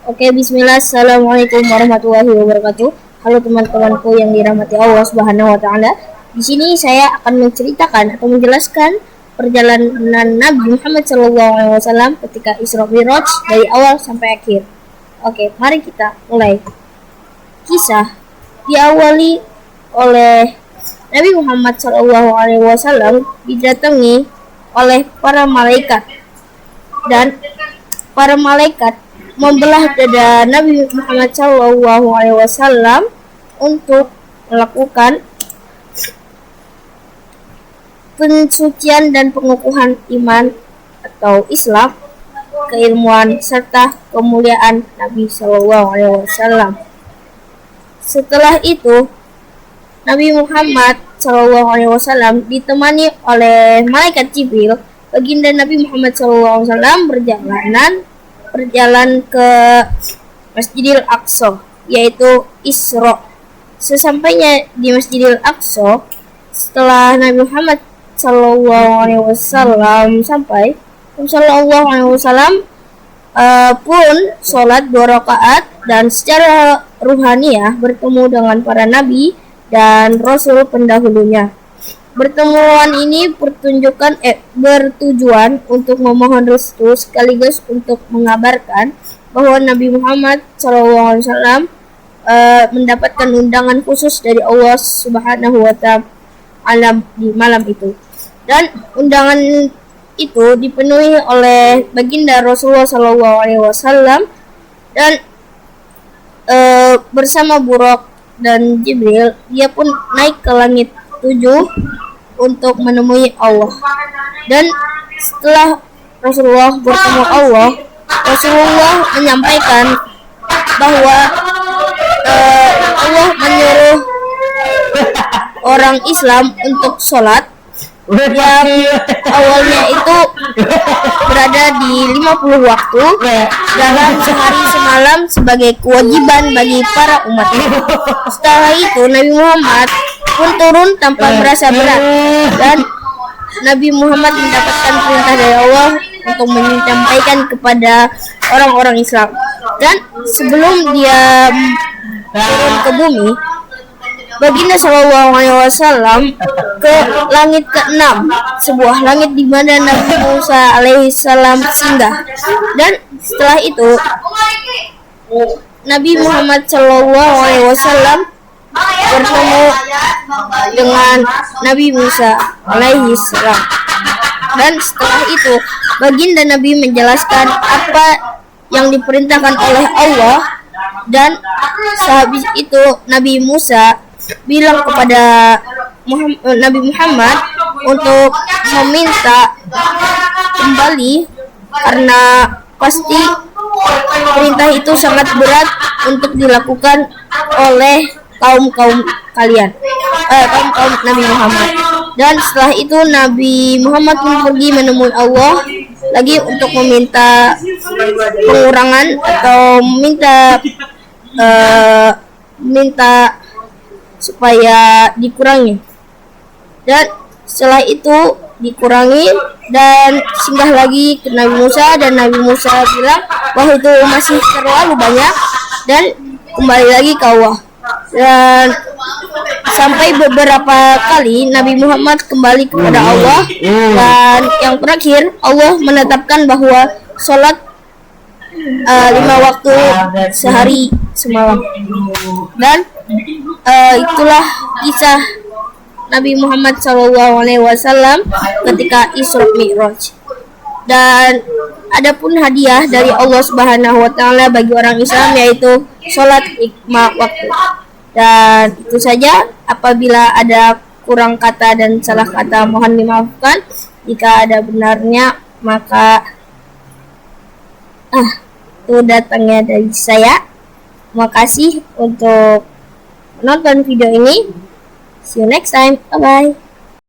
Oke, bismillah. Assalamualaikum warahmatullahi wabarakatuh. Halo teman-temanku yang dirahmati Allah Subhanahu wa taala. Di sini saya akan menceritakan atau menjelaskan perjalanan Nabi Muhammad SAW ketika Isra Mi'raj dari awal sampai akhir. Oke, mari kita mulai. Kisah diawali oleh Nabi Muhammad SAW didatangi oleh para malaikat, dan para malaikat membelah dada Nabi Muhammad SAW untuk melakukan pensucian dan pengukuhan iman atau Islam, keilmuan serta kemuliaan Nabi SAW. Setelah itu, Nabi Muhammad SAW ditemani oleh malaikat Jibril. Baginda Nabi Muhammad SAW berjalan ke Masjidil Aqsa, yaitu Isra. Sesampainya di Masjidil Aqsa, setelah Nabi Muhammad SAW sampai, SAW pun sholat 2 rakaat dan secara ruhaniyah bertemu dengan para nabi dan rasul pendahulunya. Pertemuan ini bertujuan untuk memohon restu sekaligus untuk mengabarkan bahwa Nabi Muhammad SAW mendapatkan undangan khusus dari Allah Subhanahu wa taala di malam itu. Dan undangan itu dipenuhi oleh baginda Rasulullah SAW, dan bersama Buraq dan Jibril, dia pun naik ke langit 7 untuk menemui Allah. Dan setelah Rasulullah bertemu Allah, Rasulullah menyampaikan bahwa Allah menyuruh orang Islam untuk sholat yang awalnya itu berada di 50 waktu dalam sehari semalam sebagai kewajiban bagi para umat. Setelah itu Nabi Muhammad pun turun tanpa merasa berat, dan Nabi Muhammad mendapatkan perintah dari Allah untuk menyampaikan kepada orang-orang Islam. Dan sebelum dia turun ke bumi, baginda SAW ke langit ke-6, sebuah langit di mana Nabi Musa alaihissalam singgah. Dan setelah itu Nabi Muhammad SAW bertemu dengan Nabi Musa alaihissalam. Dan setelah itu baginda Nabi menjelaskan apa yang diperintahkan oleh Allah, dan sehabis itu Nabi Musa bilang kepada Nabi Muhammad untuk meminta kembali, karena pasti perintah itu sangat berat untuk dilakukan oleh kaum kalian, kaum Nabi Muhammad. Dan setelah itu Nabi Muhammad pun pergi menemui Allah lagi untuk meminta pengurangan atau minta supaya dikurangi. Dan setelah itu dikurangi dan singgah lagi ke Nabi Musa, dan Nabi Musa bilang bahwa itu masih terlalu banyak dan kembali lagi ke Allah. Dan sampai beberapa kali Nabi Muhammad kembali kepada Allah, dan yang terakhir Allah menetapkan bahwa sholat 5 waktu sehari semalam. Dan itulah kisah Nabi Muhammad SAW ketika Isra Mi'raj. Dan adapun hadiah dari Allah Subhanahu wa taala bagi orang Islam yaitu sholat 5 waktu. Dan itu saja. Apabila ada kurang kata dan salah kata mohon dimaafkan. Jika ada benarnya maka itu datangnya dari saya. Terima kasih untuk menonton video ini. See you next time. Bye bye.